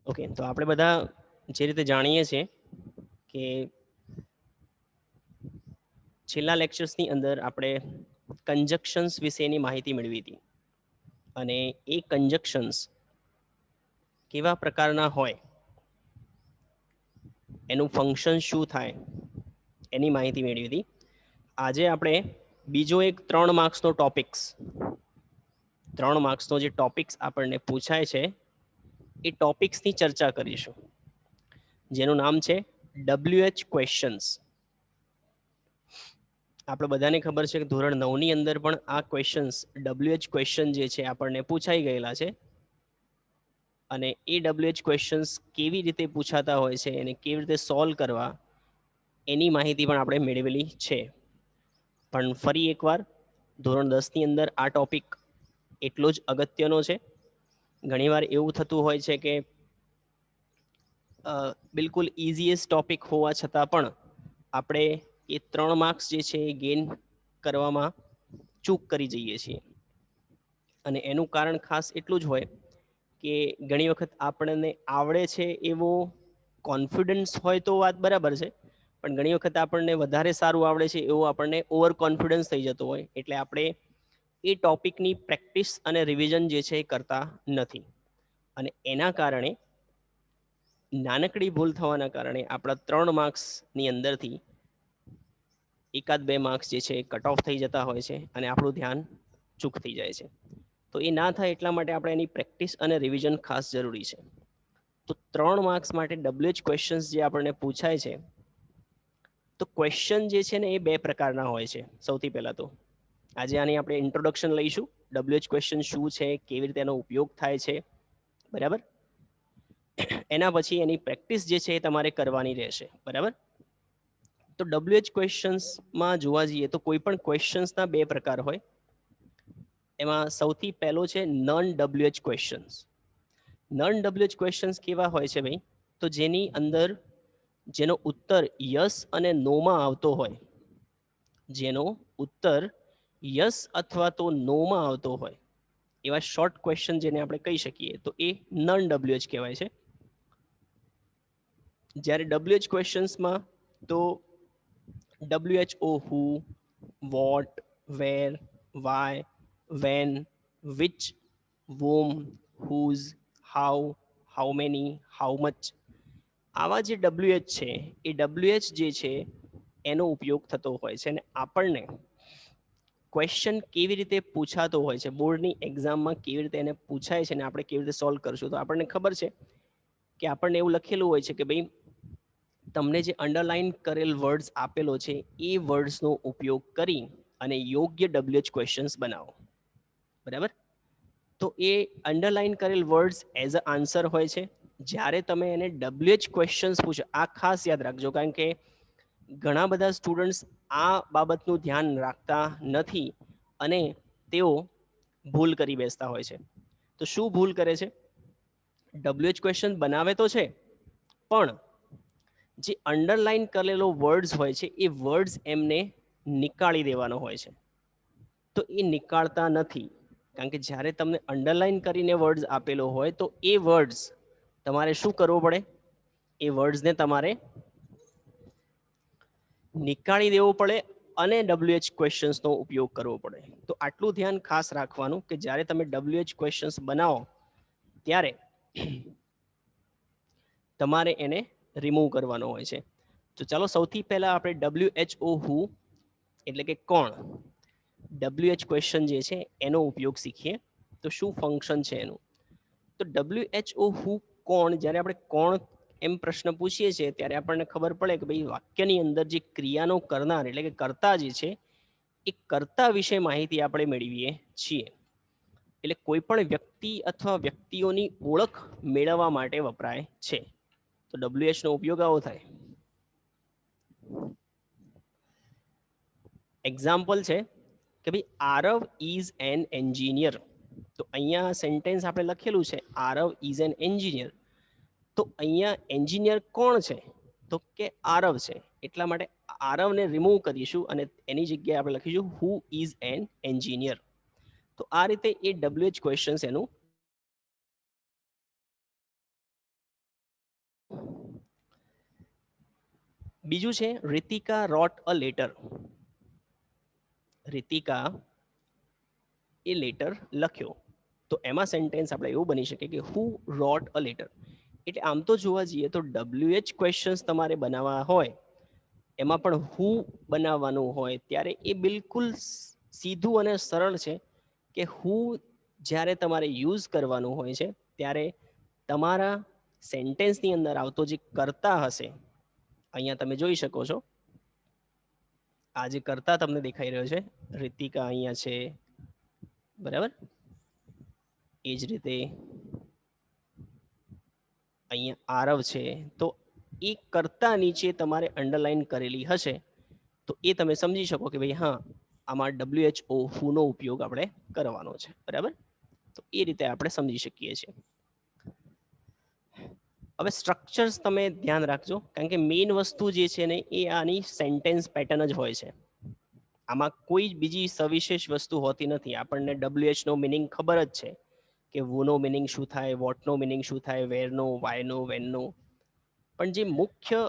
Okay, તો આપણે બધા જે રીતે જાણીએ છીએ કે છેલ્લા લેક્ચર્સની અંદર આપણે કંજક્શન્સ વિશેની માહિતી મેળવી હતી અને એ કંજક્શન્સ કેવા પ્રકારના હોય, એનું ફંક્શન શું થાય એની માહિતી મેળવી હતી. આજે આપણે બીજો એક 3 માર્ક્સનો ટોપિક્સ 3 માર્ક્સનો જે ટોપિક્સ આપણને પૂછાય છે એ ટોપિક્સની ચર્ચા કરીશું, જેનું નામ છે WH ક્વેશ્ચન્સ. આપણે બધાને ખબર છે કે ધોરણ 9 ની અંદર પણ આ ક્વેશ્ચન્સ WH ક્વેશ્ચન જે છે આપણને પૂછાઈ ગયેલા છે અને એ WH ક્વેશ્ચન્સ કેવી રીતે પૂછાતા હોય છે અને કેવી રીતે સોલ્વ કરવા એની માહિતી પણ આપણે મેળવેલી છે. પણ ફરી એકવાર ધોરણ 10 ની અંદર આ ટોપિક એટલો જ અગત્યનો છે. ઘણીવાર એવું થતું હોય છે કે બિલકુલ ઇઝીએસ્ટ ટોપિક હોવા છતાં પણ આપણે એ 3 માર્ક્સ જે છે એ ગેઇન કરવામાં ચૂક કરી જઈએ છીએ. અને એનું કારણ ખાસ એટલું જ હોય કે ઘણી વખત આપણને આવડે છે એવો કોન્ફિડન્સ હોય તો વાત બરાબર છે, પણ ઘણી વખત આપણને વધારે સારું આવડે છે એવું આપણને ઓવર કોન્ફિડન્સ થઈ જતો હોય, એટલે આપણે એ ટોપિકની પ્રેક્ટિસ અને રિવિઝન જે છે એ કરતા નથી અને એના કારણે નાનકડી ભૂલ થવાના કારણે આપણા 3 માર્ક્સની અંદરથી એકાદ 2 માર્ક્સ જે છે કટ ઓફ થઈ જતા હોય છે અને આપણું ધ્યાન ચૂક થઈ જાય છે. તો એ ના થાય એટલા માટે આપણે એની પ્રેક્ટિસ અને રિવિઝન ખાસ જરૂરી છે. તો 3 માર્ક્સ માટે WH ક્વેશ્ચન્સ જે આપણને પૂછાય છે, તો ક્વેશ્ચન જે છે ને એ 2 પ્રકારના હોય છે. સૌથી પહેલા તો આજે આની આપણે ઇન્ટ્રોડક્શન લઈશું, WH ક્વેશ્ચન શું છે, કેવી રીતે એનો ઉપયોગ થાય છે, બરાબર. એના પછી એની પ્રેક્ટિસ જે છે એ તમારે કરવાની રહેશે, બરાબર. તો WH ક્વેશ્ચન્સમાં જોવા જઈએ તો કોઈ પણ ક્વેશ્ચન્સના 2 પ્રકાર હોય. એમાં સૌથી પહેલો છે non WH questions. Non WH questions કેવા હોય છે ભાઈ? તો જેની અંદર જેનો ઉત્તર યસ અને નોમાં આવતો હોય, જેનો ઉત્તર યસ અથવા તો નોમાં આવતો હોય એવા શોર્ટ ક્વેશ્ચન જેને આપણે કહી શકીએ તો એ નોન WH કહેવાય છે. જ્યારે WH ક્વેશ્ચન્સમાં તો WHO, who, what, where, why, when, which, whom, whose, how many, how much, આવા જે WH છે એ WH જે છે એનો ઉપયોગ થતો હોય છે અને આપણને ક્વેશ્ચન કેવી રીતે પૂછાતો હોય છે, બોર્ડની એક્ઝામમાં કેવી રીતે એને પૂછાય છે અને આપણે કેવી રીતે સોલ્વ કરશું. તો આપણને ખબર છે કે આપણને એવું લખેલું હોય છે કે ભાઈ તમને જે અંડરલાઇન કરેલ વર્ડ્સ આપેલો છે એ વર્ડ્સનો ઉપયોગ કરી અને યોગ્ય WH ક્વેશ્ચન્સ બનાવો, બરાબર. તો એ અંડરલાઇન કરેલ વર્ડ્સ એઝ અ આન્સર હોય છે. જ્યારે તમે એને WH ક્વેશ્ચન્સ પૂછો, આ ખાસ યાદ રાખજો, કારણ કે ઘણા બધા સ્ટુડન્ટ્સ આ બાબતનું ધ્યાન રાખતા નથી અને તેઓ ભૂલ કરી બેસતા હોય છે. તો શું ભૂલ કરે છે? WH ક્વેશ્ચન બનાવે તો છે, પણ જે અંડરલાઇન કરેલો વર્ડ્સ હોય છે એ વર્ડ્સ એમને નીકાળી દેવાનો હોય છે. તો એ નીકાળતા નથી, કારણ કે જ્યારે તમને અંડરલાઇન કરીને વર્ડ્સ આપેલો હોય તો એ વર્ડ્સ તમારે શું કરવો પડે? એ વર્ડ્સને તમારે નીકાળી દેવો પડે અને WH ક્વેશ્ચન્સનો ઉપયોગ કરવો પડે. તો આટલું ધ્યાન ખાસ રાખવાનું કે જ્યારે તમે WH ક્વેશ્ચન્સ બનાવો ત્યારે તમારે એને રિમૂવ કરવાનો હોય છે. તો ચાલો સૌથી પહેલા આપણે WHO, who એટલે કે કોણ, WH ક્વેશ્ચન જે છે એનો ઉપયોગ શીખીએ. તો શું ફંક્શન છે એનું? તો WHO, who કોણ, જ્યારે આપણે કોણ એમ પ્રશ્ન પૂછીએ છીએ ત્યારે આપણને ખબર પડે કે ભાઈ વાક્યની અંદર જે ક્રિયાનો કરનાર એટલે કે કર્તા જે છે એ કર્તા વિશે માહિતી આપણે મેળવીએ છીએ. એટલે કોઈ પણ વ્યક્તિ અથવા વ્યક્તિઓની ઓળખ મેળવવા માટે વપરાય છે. તો WH નો ઉપયોગ આવો થાય. એક્ઝામ્પલ છે કે ભાઈ આરવ ઇઝ એન એન્જિનિયર. તો અહીંયા સેન્ટેન્સ આપણે લખેલું છે આરવ ઇઝ એન એન્જિનિયર. તો અહીંયા એન્જિનિયર કોણ છે? તો કે આરવ છે. એટલા માટે આરવને રિમૂવ કરીશું અને એની જગ્યાએ આપણે લખીશું હુ ઇઝ એન એન્જિનિયર. તો આ રીતે એ WH ક્વેશ્ચન્સ એનું બીજું છે Ritika wrote a letter. Ritika એ લેટર લખ્યો. તો એમાં સેન્ટેન્સ આપણે એવું બની શકે કે હુ રોટ અ લેટર. એટલે આમ તો જોવા જઈએ તો WH ક્વેશ્ચન્સ તમારે બનાવવા હોય એમાં પણ હુ બનાવવાનું હોય ત્યારે એ બિલકુલ સીધું અને સરળ છે કે હુ જ્યારે તમારે યુઝ કરવાનું હોય છે ત્યારે તમારા સેન્ટેન્સની અંદર આવતો જે કર્તા હશે, અહીંયા તમે જોઈ શકો છો આ જે કર્તા તમને દેખાઈ રહ્યો છે, રિતિકા અહીંયા છે, બરાબર. એ જ રીતે અહીંયા આરવ છે. તો એ કર્તા નીચે તમારે અંડરલાઈન કરેલી હશે તો એ તમે સમજી શકો કે ભાઈ હા આમાં WHO હુનો ઉપયોગ આપણે કરવાનો છે, બરાબર. તો એ રીતે આપણે સમજી શકીએ છીએ. હવે સ્ટ્રક્ચર્સ તમે ધ્યાન રાખજો કારણ કે મેઇન વસ્તુ જે છે ને એ આની સેન્ટેન્સ પેટર્ન જ હોય છે. આમાં કોઈ બીજી સવિશેષ વસ્તુ હોતી નથી. આપણને WH નો મિનિંગ ખબર જ છે કે વુનો મિનિંગ શું થાય, વોટનો મિનિંગ શું થાય, વેરનો, વાયનો, વેનનો. પણ જે મુખ્ય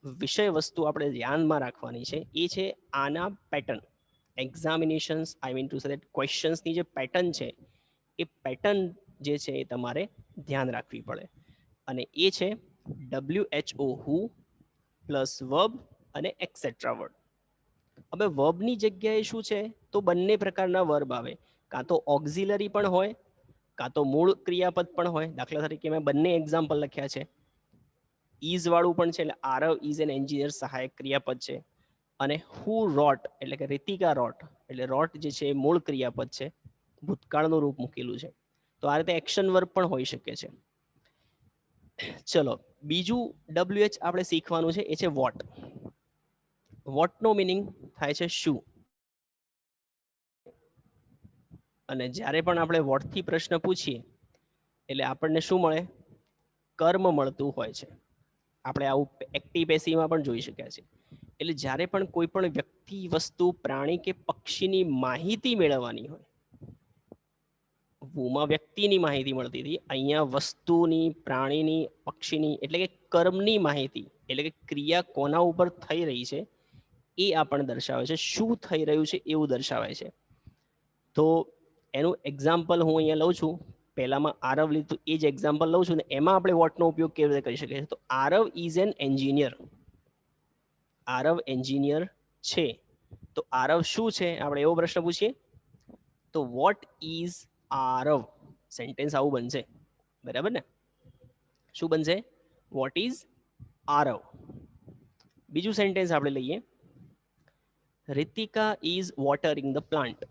વિષય વસ્તુ આપણે ધ્યાનમાં રાખવાની છે એ છે આના pattern. Examinations I mean to say that ક્વેશ્ચન્સની જે પેટર્ન છે એ પેટર્ન જે છે એ તમારે ધ્યાન રાખવી પડે. અને એ છે WHO હુ પ્લસ વર્બ અને એક્સેટ્રા વર્ડ. હવે વર્બની જગ્યાએ શું છે તો બંને પ્રકારના વર્બ આવે. કાં તો ઓક્ઝિલરી પણ હોય કાં તો મૂળ ક્રિયાપદ પણ હોય. દાખલા તરીકે મેં બંને એક્ઝામ્પલ લખ્યા છે. ઇઝ વાળું પણ છે એટલે આરવ ઇઝ એન એન્જિનિયર સહાયક ક્રિયાપદ છે. અને હુ રોટ એટલે કે રિતિકા રોટ એટલે રોટ જે છે એ મૂળ ક્રિયાપદ છે, ભૂતકાળનું રૂપ મૂકેલું છે. તો આ રીતે એક્શન વર્બ પણ હોઈ શકે છે. ચલો બીજું WH આપણે શીખવાનું છે એ છે વોટ. વોટનો મિનિંગ થાય છે શું. અને જ્યારે પણ આપણે વોટથી પ્રશ્ન પૂછીએ એટલે આપણને શું મળે, કર્મ મળતું હોય છે. આપણે આવું એક્ટિવ પેસિવમાં પણ જોઈ શક્યા છે. એટલે જ્યારે પણ કોઈ પણ વ્યક્તિ, વસ્તુ, પ્રાણી કે પક્ષીની માહિતી મેળવવાની હોય, વુમાં વ્યક્તિની માહિતી મળતી હતી, અહીંયા વસ્તુની, પ્રાણીની, પક્ષીની એટલે કે કર્મની માહિતી એટલે કે ક્રિયા કોના ઉપર થઈ રહી છે એ આપણને દર્શાવે છે, શું થઈ રહ્યું છે એવું દર્શાવે છે. તો એનું એક્ઝામ્પલ હું અહીંયા લઉં છું. પહેલામાં આરવ લીધું એ જ એક્ઝામ્પલ લઉં છું ને એમાં આપણે વોટનો ઉપયોગ કેવી રીતે કરી શકીએ છીએ. તો Aarav is an engineer. Aarav engineer છે. તો આરવ શું છે આપણે એવો પ્રશ્ન પૂછીએ તો વોટ ઇઝ આરવ. સેન્ટેન્સ આવું બનશે, બરાબર ને. શું બનશે? What is Aarav. બીજું સેન્ટેન્સ આપણે લઈએ, Ritika is watering the plant.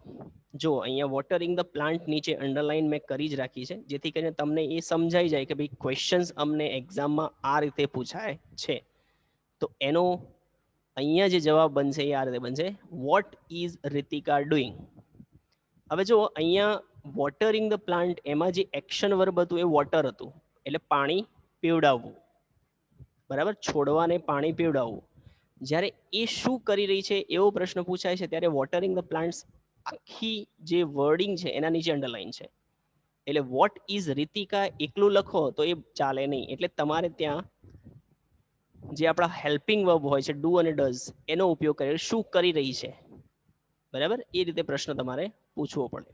જો અહીંયા વોટરિંગ ધ પ્લાન્ટ નીચે અંડરલાઈન મેં કરી જ રાખી છે જેથી કરીને તમને એ સમજાઈ જાય કે ભાઈ ક્વેશ્ચન્સ અમને એક્ઝામમાં આ રીતે પૂછાય છે. તો એનો અહીંયા જે જવાબ બનશે એ આ રીતે બનશે, વોટ ઇઝ રિતિકા ડુઈંગ. હવે જો અહીંયા વોટરિંગ ધ પ્લાન્ટ એમાં જે એક્શન વર્બ હતું એ વોટર હતું એટલે પાણી પીવડાવવું, બરાબર, છોડવાને પાણી પીવડાવવું. જ્યારે એ શું કરી રહી છે એવો પ્રશ્ન પૂછાય છે ત્યારે વોટરિંગ ધ પ્લાન્ટ્સ આખી જે વર્ડિંગ છે એના નીચે અંડરલાઈન છે. એટલે વોટ ઇઝ રિતિકા એકલું લખો તો એ ચાલે નહીં. એટલે તમારે ત્યાં જે આપણા હેલ્પિંગ વર્બ હોય છે ડુ અને ડઝ એનો ઉપયોગ કરે, શું કરી રહી છે, બરાબર. એ રીતે પ્રશ્ન તમારે પૂછવો પડે.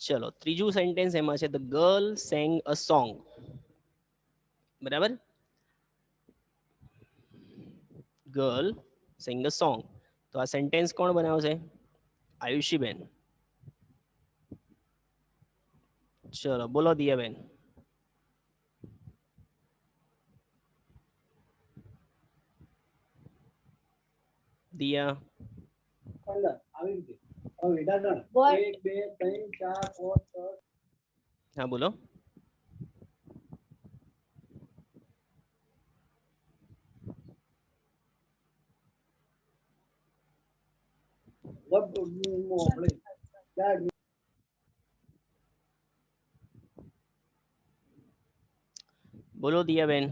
ચલો ત્રીજું સેન્ટેન્સ એમાં છે the girl sang a song. બરાબર, ગર્લ સિંગ અ સોંગ. તો આ સેન્ટેન્સ કોણ બનાવશે? આયુષીબેન. ચલો બોલો દિયાબેન. દિયા. હા બોલો. બોલો દિયાબેન.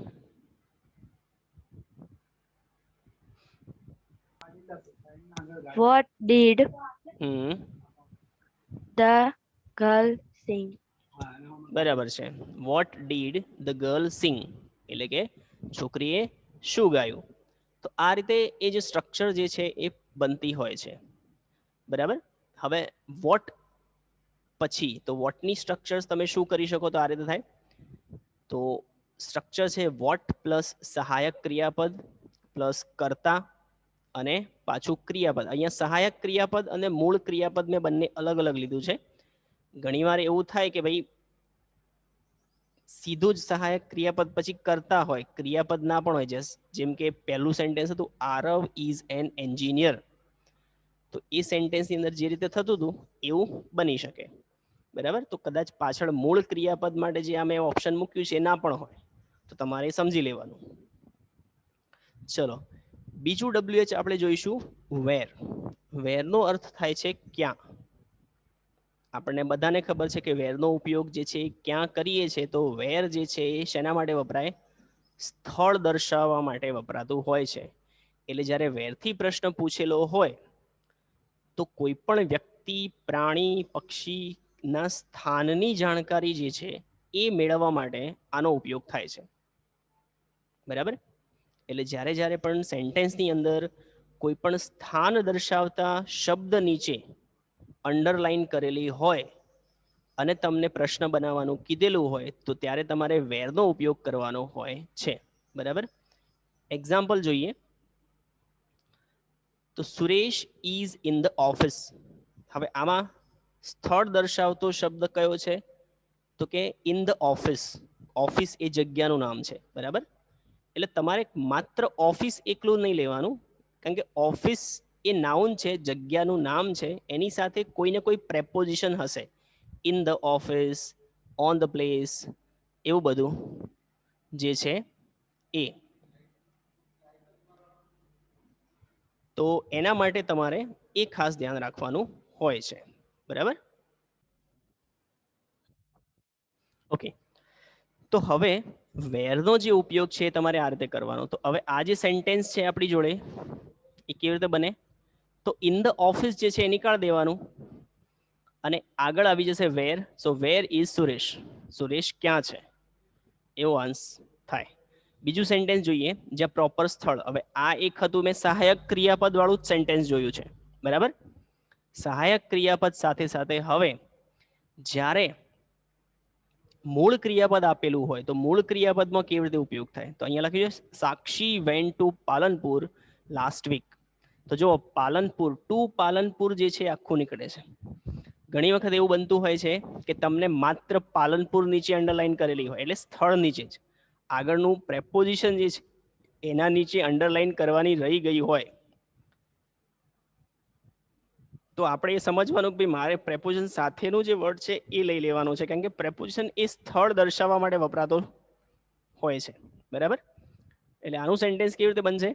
What did the girl sing? બરાબર છે. વોટ ડીડ ધ ગર્લ સિંગ એટલે કે છોકરીએ શું ગાયું. તો આ રીતે એ જે સ્ટ્રક્ચર જે છે એ બનતી હોય છે, બરાબર. હવે વોટ પછી તો વોટની સ્ટ્રક્ચર્સ તમે શું કરી શકો તો આ રીતે થાય. તો સ્ટ્રક્ચર છે વોટ પ્લસ સહાયક ક્રિયાપદ પ્લસ કર્તા અને પાછું ક્રિયાપદ. અહીંયા સહાયક ક્રિયાપદ અને મૂળ ક્રિયાપદ મેં બંને અલગ અલગ લીધું છે. ઘણીવાર એવું થાય કે ભાઈ સીધું જ સહાયક ક્રિયાપદ પછી કરતા હોય, ક્રિયાપદ ના પણ હોય. જેમ કે પહેલું સેન્ટેન્સ હતું આરવ ઇઝ એન એન્જિનિયર, તો એ સેન્ટેન્સની અંદર જે રીતે થતું હતું એવું બની શકે, બરાબર. તો કદાચ પાછળ મૂળ ક્રિયાપદ માટે જે આ મેં ઓપ્શન મૂક્યું છે એ ના પણ હોય, તો તમારે સમજી લેવાનું. ચલો બીજું WH આપણે જોઈશું વેર. વેરનો અર્થ થાય છે ક્યાં. આપણને બધાને ખબર છે કે વેરનો ઉપયોગ જે છે ક્યાં કરીએ છીએ. તો વેર જે છે એ શેના માટે વપરાય, સ્થળ દર્શાવવા માટે વપરાતું હોય છે. એટલે જ્યારે વેરથી પ્રશ્ન પૂછેલો હોય તો કોઈ પણ વ્યક્તિ, પ્રાણી, પક્ષીના સ્થાનની જાણકારી જે છે એ મેળવવા માટે આનો ઉપયોગ થાય છે, બરાબર. એટલે જ્યારે જ્યારે પણ સેન્ટેન્સની અંદર કોઈ પણ સ્થાન દર્શાવતા શબ્દ નીચે અંડરલાઈન કરેલી હોય અને તમને પ્રશ્ન બનાવવાનું કીધેલું હોય તો ત્યારે તમારે વેરનો ઉપયોગ કરવાનો હોય છે, બરાબર. એક્ઝામ્પલ જોઈએ તો Suresh is in the office. હવે આમાં સ્થળ દર્શાવતો શબ્દ કયો છે તો કે ઇન ધ ઓફિસ. ઓફિસ એ જગ્યાનું નામ છે, બરાબર. એટલે તમારે માત્ર ઓફિસ એકલું નહીં લેવાનું, કારણ કે ઓફિસ એ નાઉન છે, જગ્યાનું નામ છે. એની સાથે કોઈને કોઈ પ્રેપોઝિશન હશે, in the office, on the place, એવું બધું જે છે એ. તો એના માટે તમારે એ ખાસ ધ્યાન રાખવાનું હોય છે, બરાબર. ઓકે, તો હવે વેરનો જે ઉપયોગ છે તમારે આ રીતે કરવાનો. તો હવે આ જે સેન્ટેન્સ છે આપણી જોડે એ કેવી રીતે બને, તો ઇન ધ ઓફિસ જે છે એ નીકાળ દેવાનું અને આગળ આવી જશે વેર. સો વેર ઇઝ સુરેશ. સુરેશ ક્યાં છે એવો અંશ થાય. બીજું સેન્ટેન્સ જોઈએ જ્યાં પ્રોપર સ્થળ. હવે આ એક હતું મેં સહાયક ક્રિયાપદ વાળું જ સેન્ટેન્સ જોયું છે, બરાબર. સહાયક ક્રિયાપદ સાથે સાથે હવે જ્યારે મૂળ ક્રિયાપદ આપેલું હોય તો મૂળ ક્રિયાપદમાં કેવી રીતે ઉપયોગ થાય, તો અહીંયા લખ્યું છે Sakshi went to Palanpur last week. તો જો પાલનપુર ટુ પાલનપુર જે છે આખું નીકળે છે. ઘણી વખત એવું બનતું હોય છે કે તમને માત્ર પાલનપુર નીચે અંડરલાઈન કરેલી હોય, એટલે સ્થળ નીચે જ આગળનું પ્રેપોઝિશન જે છે એના નીચે અંડરલાઈન કરવાની રહી ગઈ હોય, તો આપણે એ સમજવાનું કે મારે પ્રેપોઝિશન સાથેનું જે વર્ડ છે એ લઈ લેવાનું છે, કારણ કે પ્રેપોઝિશન એ સ્થળ દર્શાવવા માટે વપરાતો હોય છે, બરાબર. એટલે આનું સેન્ટેન્સ કેવી રીતે બનશે,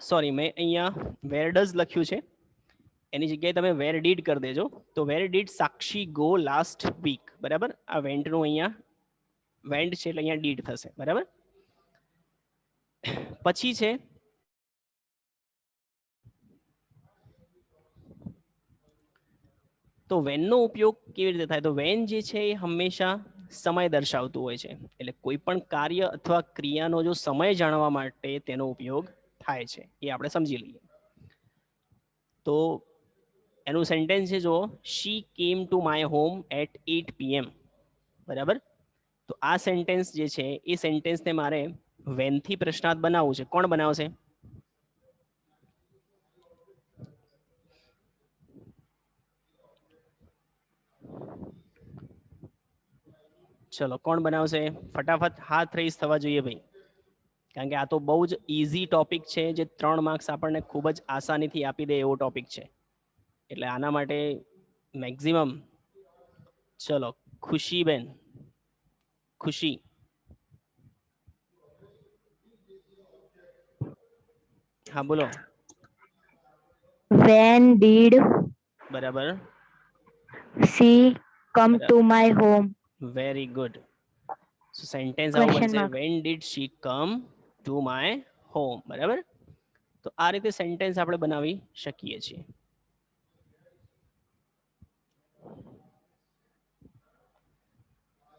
સોરી મેં અહીંયા વેર ડઝ લખ્યું છે, એની જગ્યાએ તમે વેર ડીડ કરી દેજો. તો where did Sakshi go last week, બરાબર. આ વેન્ટનું અહીંયા વેન્ટ છે એટલે અહીંયા ડીડ થશે, બરાબર. પછી છે તો વેનનો ઉપયોગ કેવી રીતે થાય, તો વેન જે છે એ હંમેશા સમય દર્શાવતું હોય છે. એટલે કોઈ પણ કાર્ય અથવા ક્રિયાનો જો સમય જાણવા માટે તેનો ઉપયોગ થાય છે એ આપણે સમજી લઈએ. તો એનું સેન્ટેન્સ છે જો she came to my home at 8 PM, બરાબર. તો આ સેન્ટેન્સ જે છે એ સેન્ટેન્સને મારે વેનથી પ્રશ્નાર્થ બનાવવું છે. કોણ બનાવશે, ચલો કોણ બનાવશે ફટાફટ, હાથ રેઝ થવા જોઈએ ભાઈ, કારણ કે આ તો બહુ જ ઇઝી ટોપિક છે, જે 3 માર્ક્સ આપણને ખૂબ જ આસાનીથી આપી દે એવો ટોપિક છે. એટલે આના માટે મેક્સિમમ, ચલો ખુશીબેન, ખુશી, હા બોલો. When did બરાબર, she come to my home? Very good. So sentence આવું Question બનશે mark. When did she come to my home, બરાબર. તો આ રીતે સેન્ટેન્સ આપણે બનાવી શકીએ છીએ.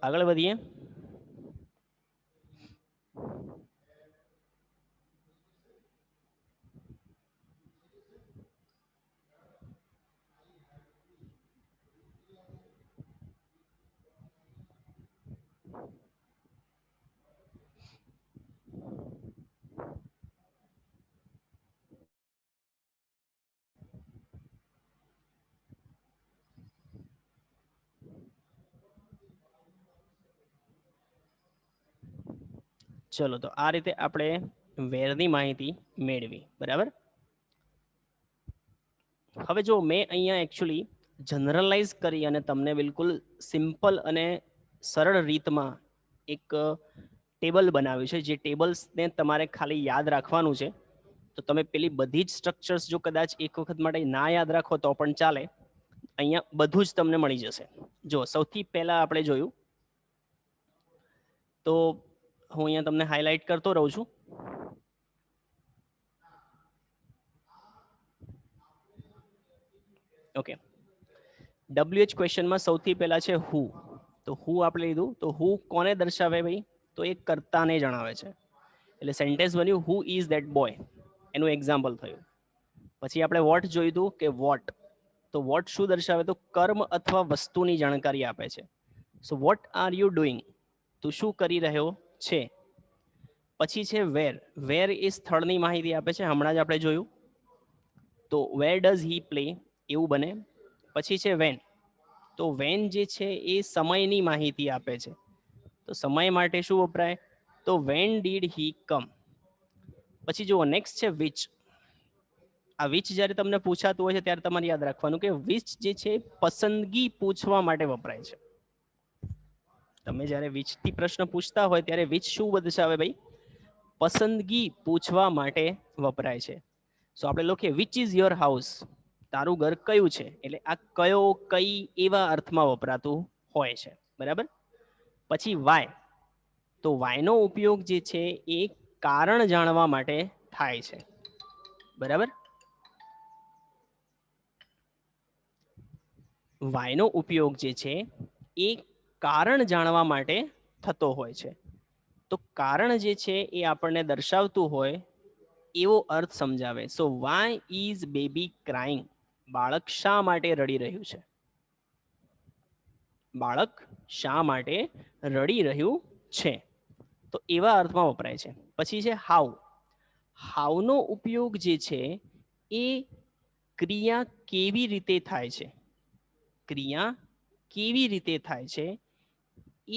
આગળ વધીએ. ચલો તો આ રીતે આપણે વેરની માહિતી મેળવી, બરાબર. હવે જો મેં અહીંયા એકચ્યુઅલી જનરલાઇઝ કરી અને તમને બિલકુલ સિમ્પલ અને સરળ રીતમાં એક ટેબલ બનાવ્યું છે, જે ટેબલ્સને તમારે ખાલી યાદ રાખવાનું છે. તો તમે પેલી બધી જ સ્ટ્રક્ચર્સ જો કદાચ એક વખત માટે ના યાદ રાખો તો પણ ચાલે, અહીંયા બધું જ તમને મળી જશે. જો સૌથી પહેલા આપણે જોયું તો હું અહીંયા તમને હાઇલાઇટ કરતો રહું છું. ઓકે, WH ક્વેશ્ચનમાં સૌથી પહેલા છે હુ. તો હુ આપણે લીધું, તો હુ કોને દર્શાવે ભાઈ? તો એ કર્તાને જણાવે છે. એટલે સેન્ટેન્સ બન્યું હુ ઇઝ ધેટ બોય, એનું એક્ઝામ્પલ થયું. પછી આપણે વોટ જોયું હતું કે વોટ, તો વોટ શું દર્શાવે? તો કર્મ અથવા વસ્તુની જાણકારી આપે છે. So what are you doing, તું શું કરી રહ્યો છે. પછી છે વેર, વેર એ સ્થળની માહિતી આપે છે, હમણાં જ આપણે જોયું. તો વેર ડઝ હી પ્લે, એવું બને. પછી છે વેન, તો વેન જે છે એ સમયની માહિતી આપે છે. તો સમય માટે શું વપરાય? તો વેન ડીડ હી કમ. પછી જુઓ નેક્સ્ટ છે વિચ. આ વિચ જ્યારે તમને પૂછાતું હોય છે ત્યારે તમારે યાદ રાખવાનું કે વિચ જે છે પસંદગી પૂછવા માટે વપરાય છે. તમે જ્યારે વિચથી પ્રશ્ન પૂછતા હોય ત્યારે વિચ શું દર્શાવે ભાઈ? પસંદગી પૂછવા માટે વપરાય છે. સો આપણે લખીએ વિચ ઇઝ યોર હાઉસ, તારું ઘર કયું છે. એટલે આ કયો, કઈ એવા અર્થમાં વપરાતું હોય છે, બરાબર. પછી વાય, તો વાયનો ઉપયોગ જે છે એ કારણ જાણવા માટે થાય છે, બરાબર. વાયનો ઉપયોગ જે છે એ કારણ જાણવા માટે થતો હોય છે. તો કારણ જે છે એ આપણને દર્શાવતું હોય એવો અર્થ સમજાવે. સો વાય ઇઝ બેબી ક્રાઇંગ, બાળક શા માટે રડી રહ્યું છે. બાળક શા માટે રડી રહ્યું છે, તો એવા અર્થમાં વપરાય છે. પછી છે હાઉ. હાઉનો ઉપયોગ જે છે એ ક્રિયા કેવી રીતે થાય છે, ક્રિયા કેવી રીતે થાય છે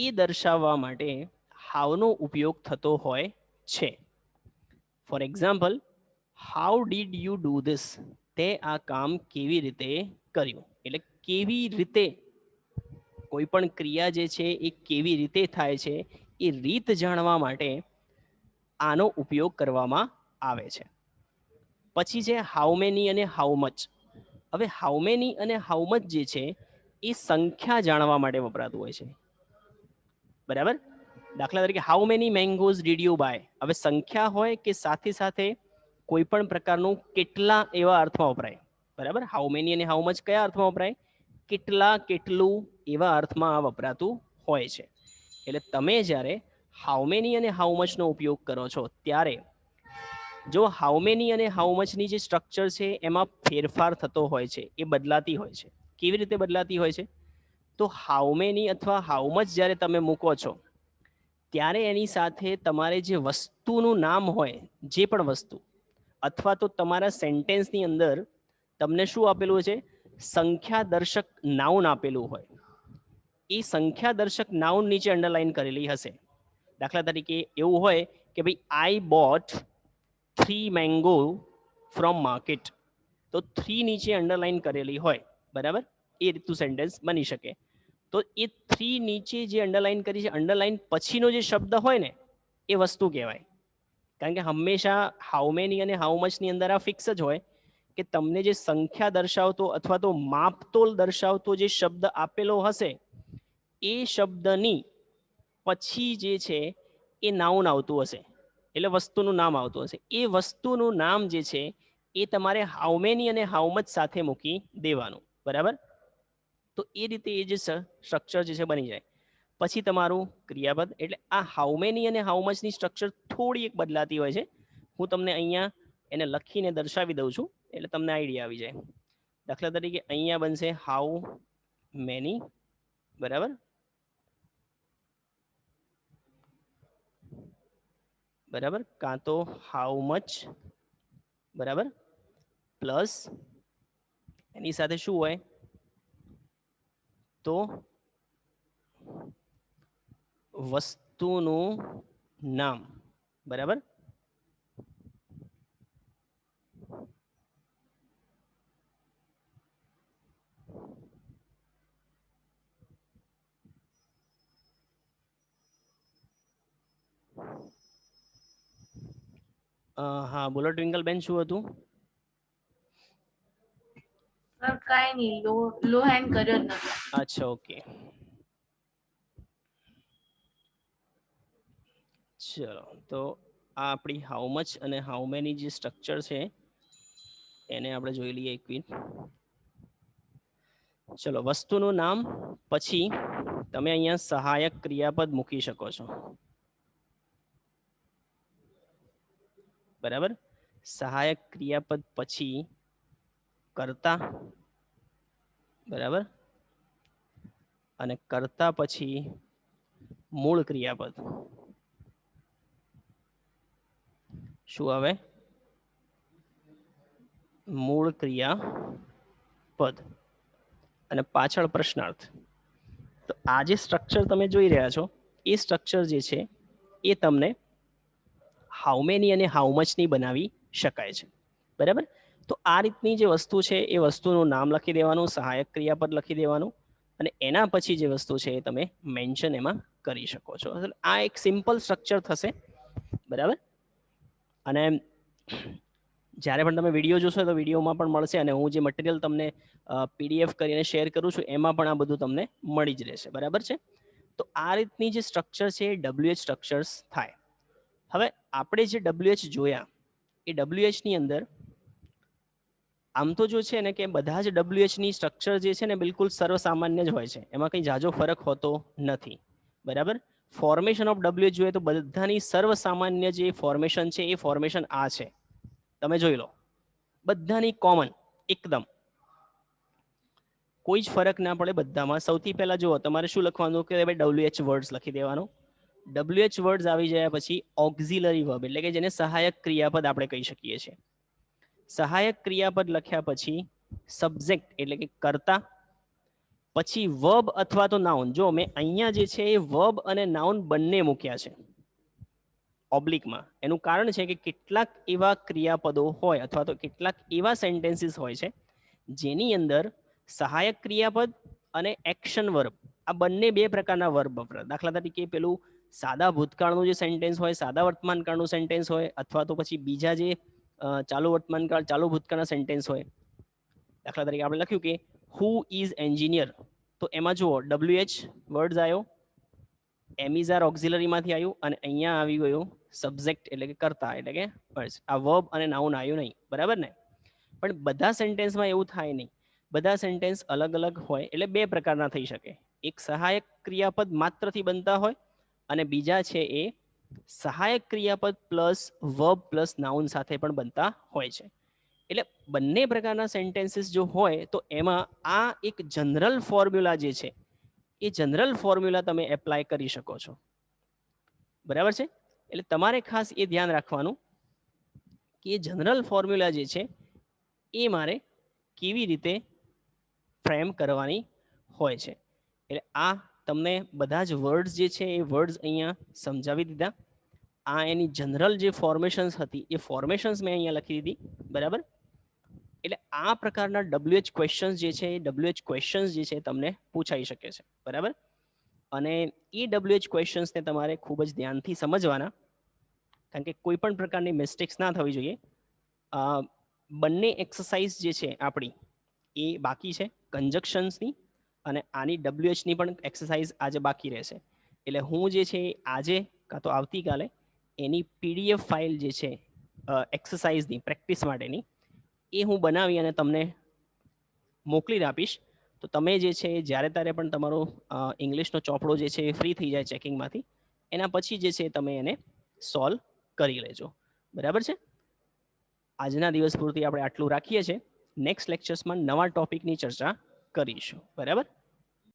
એ દર્શાવવા માટે હાઉનો ઉપયોગ થતો હોય છે. For example, how did you do this, તે આ કામ કેવી રીતે કર્યું. એટલે કેવી રીતે કોઈ પણ ક્રિયા જે છે એ કેવી રીતે થાય છે એ રીત જાણવા માટે આનો ઉપયોગ કરવામાં આવે છે. પછી છે હાઉ મેની અને હાઉ મચ. હવે હાઉ મેની અને હાઉ મચ જે છે એ સંખ્યા જાણવા માટે વપરાતું હોય છે, બરાબર. દાખલા તરીકે how many mangoes did you buy, હવે સંખ્યા હોય કે સાથે સાથે કોઈ પણ પ્રકારનું કેટલા એવા અર્થમાં વપરાય, બરાબર. હાઉ મેની અને હાઉ મચ કયા અર્થમાં વપરાય? કેટલા, કેટલું એવા અર્થમાં આ વપરાતું હોય છે. એટલે તમે જ્યારે હાઉ મેની અને હાઉ મચનો ઉપયોગ કરો છો ત્યારે જો હાઉ મેની અને હાઉ મચની જે સ્ટ્રક્ચર છે એમાં ફેરફાર થતો હોય છે, એ બદલાતી હોય છે. કેવી રીતે બદલાતી હોય છે? તો હાઉ મેની અથવા હાઉ મચ જ્યારે તમે મૂકો છો ત્યારે એની સાથે તમારે જે વસ્તુનું નામ હોય, જે પણ વસ્તુ, અથવા તો તમારા સેન્ટેન્સની અંદર તમને શું આપેલું છે? સંખ્યા દર્શક નાઉન આપેલું હોય, એ સંખ્યા દર્શક નાઉન નીચે અંડરલાઈન કરેલી હશે. દાખલા તરીકે એવું હોય કે ભાઈ આઈ બોટ 3 મેંગો ફ્રોમ માર્કેટ, તો 3 નીચે અંડરલાઈન કરેલી હોય, બરાબર. એ રીતનું સેન્ટેન્સ બની શકે. તો એ 3 નીચે જે અંડરલાઈન કરી છે, અંડરલાઈન પછીનો જે શબ્દ હોય ને એ વસ્તુ કહેવાય. કારણ કે હંમેશા હાઉ મેની અને હાઉ મચની અંદર આ ફિક્સ જ હોય કે તમને જે સંખ્યા દર્શાવતો અથવા તો માપતોલ દર્શાવતો જે શબ્દ આપેલો હશે એ શબ્દની પછી જે છે એ નાઉન આવતું હશે, એટલે વસ્તુનું નામ આવતું હશે. એ વસ્તુનું નામ જે છે એ તમારે હાઉ મેની અને હાઉ મચ સાથે મૂકી દેવાનું, બરાબર. તો એ રીતે એ જે સ્ટ્રક્ચર જે છે બની જાય. પછી તમારું ક્રિયાપદ, એટલે આ હાઉ મેની અને હાઉ મચની સ્ટ્રક્ચર થોડી એક બદલાતી હોય છે. હું તમને અહીંયા એને લખીને દર્શાવી દઉં છું એટલે તમને આઈડિયા આવી જાય. દાખલા તરીકે અહીંયા બનશે હાઉ મેની, બરાબર, બરાબર, કાં તો હાઉ મચ, બરાબર, પ્લસ એની સાથે શું હોય તો વસ્તુનું નામ, બરાબર. હા બોલો ટ્વિંકલ બેન, શું હતું? સર કાઈ નહીં, લો હેન્ડ કર્યો જ નથી. અચ્છા, ઓકે, ચલો. તો આ આપણી હાઉ મચ અને હાઉ મેની જે સ્ટ્રક્ચર છે એને આપણે જોઈ લઈએ એક મિનિટ. ચલો, વસ્તુનું નામ પછી તમે અહીંયા સહાયક ક્રિયાપદ મૂકી શકો છો. બરાબર. સહાયક ક્રિયાપદ પછી કર્તા, બરાબર, અને કર્તા પછી મૂળ ક્રિયાપદ. શું આવે? મૂળ ક્રિયાપદ અને પાછળ પ્રશ્નાર્થ. તો આ જે સ્ટ્રક્ચર તમે જોઈ રહ્યા છો એ સ્ટ્રક્ચર જે છે એ તમને હાઉ મેની અને હાઉ મચની બનાવી શકાય છે. બરાબર. તો આ રીતની જે વસ્તુ છે એ વસ્તુનું નામ લખી દેવાનું, સહાયક ક્રિયાપદ લખી દેવાનું, અને એના પછી જે વસ્તુ છે એ તમે મેન્શન એમાં કરી શકો છો. આ એક સિમ્પલ સ્ટ્રક્ચર થશે. બરાબર. અને જ્યારે પણ તમે વિડીયો જોશો તો વિડીયોમાં પણ મળશે, અને હું જે મટીરિયલ તમને પીડીએફ કરીને શેર કરું છું એમાં પણ આ બધું તમને મળી જ રહેશે. બરાબર છે. તો આ રીતની જે સ્ટ્રક્ચર છે એ WH સ્ટ્રક્ચર્સ થાય. હવે આપણે જે WH જોયા એ WHની અંદર આમ તો જો છે ને કે બધા જ WHની સ્ટ્રક્ચર જે છે ને બિલકુલ સર્વસામાન્ય જ હોય છે, એમાં કંઈ ઝાઝો ફરક હોતો નથી. બરાબર. ફોર્મેશન ઓફ WH જોઈએ તો બધાની સર્વસામાન્ય જે ફોર્મેશન છે એ ફોર્મેશન આ છે. તમે જોઈ લો, બધાની કોમન એકદમ, કોઈ જ ફરક ના પડે બધામાં. સૌથી પહેલા જુઓ, તમારે શું લખવાનું કે ભાઈ WH વર્ડ્સ લખી દેવાનું. WH વર્ડ્સ આવી જાય પછી ઓક્ઝિલરી વર્બ, એટલે કે જેને સહાયક ક્રિયાપદ આપણે કહી શકીએ છીએ. સહાયક ક્રિયાપદ લખ્યા પછી સબ્જેક્ટ એટલે કે કર્તા, પછી વર્બ અથવા તો નાઉન. જો મેં અહીંયા જે છે એ વર્બ અને નાઉન બંને મૂક્યા છે ઓબ્લિકમાં. એનું કારણ છે કે કેટલાક એવા ક્રિયાપદો હોય અથવા તો કેટલાક એવા સેન્ટેન્સીસ હોય છે જેની અંદર સહાયક ક્રિયાપદ અને એક્શન વર્બ આ બંને બે પ્રકારના વર્બ વપરાય. દાખલા તરીકે પેલું સાદા ભૂતકાળનું જે સેન્ટેન્સ હોય, સાદા વર્તમાનકાળનું સેન્ટેન્સ હોય, અથવા તો પછી બીજા જે ચાલુ વર્તમાનકાળ ચાલુ ભૂતકાળના સેન્ટેન્સ હોય. દાખલા તરીકે આપણે લખ્યું કે હુ ઇઝ એન્જિનિયર, તો એમાં જુઓ WH વર્ડ્સ આવ્યો, એમિઝાર ઓક્ઝિલરીમાંથી આવ્યું, અને અહીંયા આવી ગયું સબ્જેક્ટ એટલે કે કર્તા, એટલે કે આ વર્બ અને નાઉન આવ્યું નહીં. બરાબર ને? પણ બધા સેન્ટેન્સમાં એવું થાય નહીં. બધા સેન્ટેન્સ અલગ અલગ હોય, એટલે બે પ્રકારના થઈ શકે. એક સહાયક ક્રિયાપદ માત્રથી બનતા હોય, અને બીજા છે એ સહાયક ક્રિયાપદ પ્લસ વર્બ પ્લસ નાઉન સાથે પણ બનતા હોય છે. એટલે બંને પ્રકારના સેન્ટેન્સીસ જો હોય તો એમાં આ એક જનરલ ફોર્મ્યુલા જે છે એ જનરલ ફોર્મ્યુલા તમે એપ્લાય કરી શકો છો. બરાબર છે? એટલે તમારે ખાસ એ ધ્યાન રાખવાનું કે એ જનરલ ફોર્મ્યુલા જે છે એ મારે કેવી રીતે ફ્રેમ કરવાની હોય છે. એટલે આ તમને બધા જ વર્ડ્સ જે છે એ વર્ડ્સ અહીંયા સમજાવી દીધા. આ એની જનરલ જે ફોર્મેશન્સ હતી એ ફોર્મેશન્સ મેં અહીંયા લખી દીધી. બરાબર. એટલે આ પ્રકારના WH ક્વેશ્ચન્સ જે છે એ WH ક્વેશ્ચન્સ જે છે તમને પૂછાઈ શકે છે. બરાબર. અને એ WH ક્વેશ્ચન્સને તમારે ખૂબ જ ધ્યાનથી સમજવાના, કારણ કે કોઈ પણ પ્રકારની મિસ્ટેક્સ ના થવી જોઈએ. બંને એક્સરસાઇઝ જે છે આપણી એ બાકી છે, કન્જક્શન્સની અને આની WHની પણ એક્સરસાઇઝ આજે બાકી રહેશે. એટલે હું જે છે આજે કાં તો આવતીકાલે એની PDF ફાઇલ જે છે એક્સરસાઇઝની પ્રેક્ટિસ માટેની એ હું બનાવી અને તમને મોકલી આપીશ. તો તમે જે છે જ્યારે ત્યારે પણ તમારો ઇંગ્લિશનો ચોપડો જે છે એ ફ્રી થઈ જાય ચેકિંગમાંથી, એના પછી જે છે તમે એને સોલ્વ કરી લેજો. બરાબર છે? આજના દિવસ પૂરતી આપણે આટલું રાખીએ છીએ. નેક્સ્ટ લેક્ચર્સમાં નવા ટોપિકની ચર્ચા કરીશું. બરાબર.